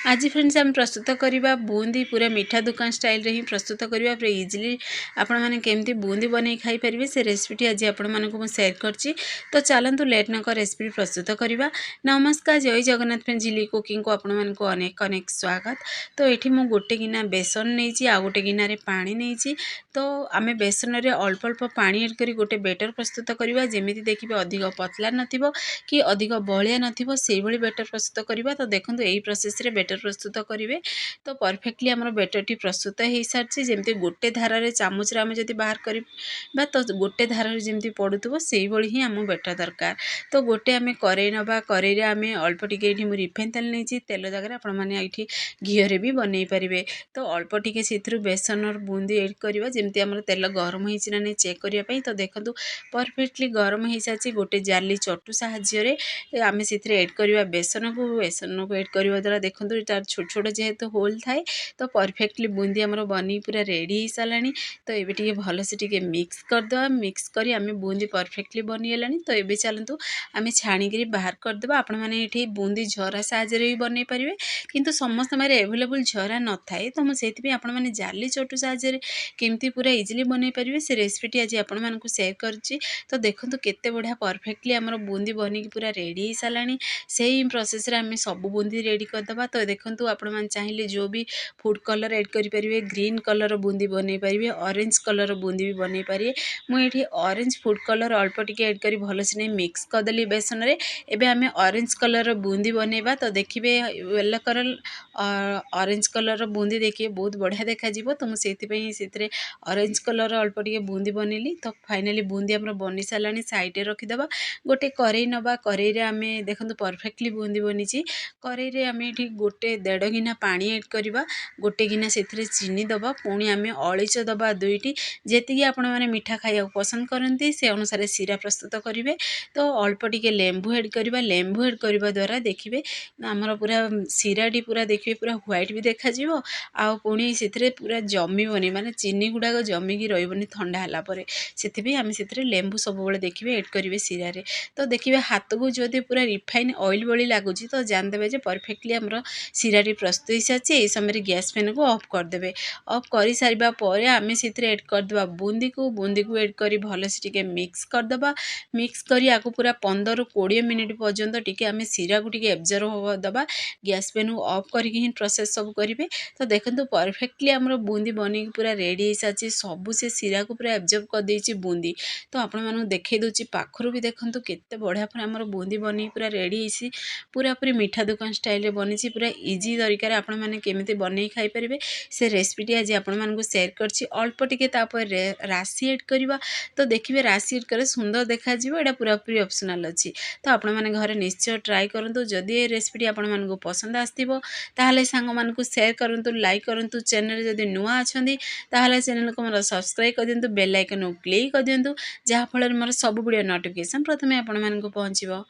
आज फ्रेंड्स आम प्रस्तुत करवा बूंदी पूरा मीठा दुकान स्टाइल रे ही प्रस्तुत करवा पूरा इजिली आपण मैंने केमती बूंदी बन खाई पारे से रेसिपी आज आपण मानक सेयार करची। तो चलतु लेट नक रेसिपी प्रस्तुत करवा। नमस्कार, जय जगन्नाथ फ्रेंड झिली कुकिंग को आपण मानक अनेक अनेक स्वागत। तो ये मु गोटे गिना बेसन नहीं आ गोटे गिनारे पानी नहीं। तो आम बेसन रे अल्प अल्प पानी एड करी गोटे बेटर प्रस्तुत करवा जमी देखिए अधिक पतला नथिबो कि अधिक बलिया नथिबो सेही भली बेटर प्रस्तुत करवा। तो देखो यही प्रोसेस रे बेटर प्रस्तुत करेंगे तो परफेक्टली आम बेटर टी प्रस्तुत हो सारी जमी गोटे धारे चामच आम जब बाहर करवा तो गोटे धारे जमी पड़ुव से भाई ही आम बेटर दरकार। तो गोटे आम करेई नवा करेई आम अल्प टिके रिफाइन तेल नहीं तेल जगह आपठी घीरे भी बनई पारे। तो अल्प टिके से बेसन और बूंदी एड करवा जमी आम तेल गरम हो नहीं चेक करने। तो देखो परफेक्टली गरम हो सारी गोटे जाली चटू साहाय्य आम से एड करवा बेसन को एड करवा द्वारा देखो तार छोट छोट जेहेतु होल थाए तो परफेक्टली बूंदी आमर बनी पूरा रेडी हो सारा। तो ये भल से टे मिक्स करदे मिक्स करी आम बूंदी परफेक्टली बनीगला। तो ये चलतु आम छाणिकी बाहर करदे। आपण मैंने बूंदी झरा साहाଯ୍य भी बनई पारे किंतु समस्त मेरे एभेलेबल झरा न थाए। तो मुझे आपने जाली चटू साहाଯ୍य केमती पूरा इजिली बनई पारे से रेसिपी आज आपण मानक सेयार करची। तो देखो केते बढ़िया परफेक्टली आमर बूंदी बनिकी पूरा रेडी हो सारा। से प्रोसेस रे आम सब बूंदी रेडी करदे। तो देखो आपण मैंने चाहिए जो भी फूड कलर एड करेंगे ग्रीन कलर बूंदी बनई पारे ऑरेंज कलर बूंदी भी बनई पारे। मुझे ऑरेंज फूड कलर अल्प टिके एड कर भल से नहीं मिक्स करदेली बेसन रे। एबे आम ऑरेंज कलर बूंदी बनइबा। तो देखिए yellow colour orange colour Bundi देखिए बहुत बढ़िया देखा तो मुझे ऑरेंज कलर अल्प टिके बूंदी बनइली। तो फाइनाली बूंदी आम बनी सारा साइड रखीदे। गोटे करेई नवा करेई आम देखो परफेक्टली बूंदी बनी करेई आम ये गोटे 1.5 गिना पानी एड करवा गोटे गिना से चीनी दबा पुणी आम अलीच दबा 2टी जी आपण मैंने मीठा खाया पसंद करती से अनुसार सीरा प्रस्तुत करेंगे। तो अल्प टिके लेंबू एड करवा लेंबू एड करवा द्वारा देखिए आमर पूरा सीराटी पूरा देखिए पूरा व्हाइट भी देखा पुणी से पूरा जमीबनी माने चीनी गुड़ाक जमिकी रही ठंडा है से आम से लेंबू सब देखिए एड करेंगे सीरा रे। तो देखिए हाथ को जदि पूरा रिफाइन ऑयल भली लगुच तो जानदे परफेक्टली आमर सीराटी प्रस्तुत हो सारी। यही समय गैस फैन को ऑफ करदे। ऑफ कर सारा पर आम से एड करदे बूंदी को एड कर भल से मिक्स करदे। मिक्स करी आपको पूरा 15-20 मिनिट पर्यंत टिके आम सीरा को टिके एब्जर्व हो दबा गैस फैन को ऑफ करके ही प्रोसेस सब करेंगे। तो देखो परफेक्टली आमर बूंदी बनी पूरा रेडी हो सारी सब से सीरा को पूरा एब्जर्व कर देछि बूंदी। तो आपण मानू देखे दूची पाखरु भी देखंतु केते बढ़िया पूरा आमर बूंदी बनी पूरा रेडी होइसी पूरा पूरी मीठा दुकान स्टाइल रे बनी पूरा इजी तरीका रे आपण माने केमिति बनै खाई परिबे से रेसिपी आज आपण मानकु शेयर करछि। अल्प टिके तापर राशि एड करबा। तो देखिबे राशि एड करे सुंदर देखा जिवो एटा पूरा पूरी ऑप्शनल अछि। तो आपण माने घरे निश्चय ट्राई करंतु। जदि ए रेसिपी आपण मानकु पसंद आस्तिबो ताहाले सांग मानकु शेयर करंतु लाइक करंतु। चैनल जदि नुआ अछंदी ताहाले चैनल को मोर सब्सक्राइब कर दियंतु बेल आइकन को क्लिक कर दियंतु जहा फल मोर सब वीडियो नोटिफिकेशन प्रथमे आपण मानकु पहुंचीबो।